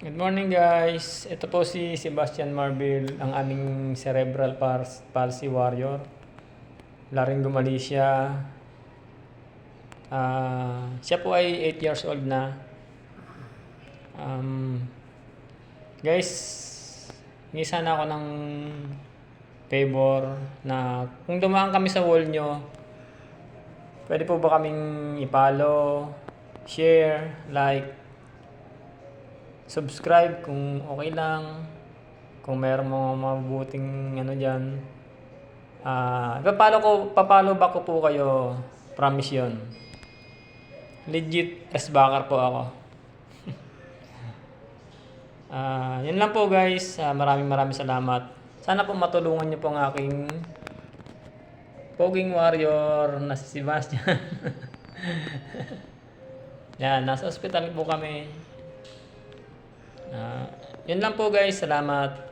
Good morning guys. Ito po si Sebastian Marbil, ang aming cerebral palsy warrior. Laring Lumali siya. Siya po ay 8 years old na. Guys, hingi sana ako ng favor na kung dumaan kami sa wall nyo, pwede po ba kaming i-follow, share, like, subscribe kung okay lang, kung meron mga mabuting ano dyan. Papalo back ko po kayo, promise yun. Legit S-backer po ako. Yun lang po guys, maraming salamat. Sana po matulungan niyo po ang aking poging warrior na si Sebastian. Yan, nasa ospital po kami. Yun lang po guys, salamat.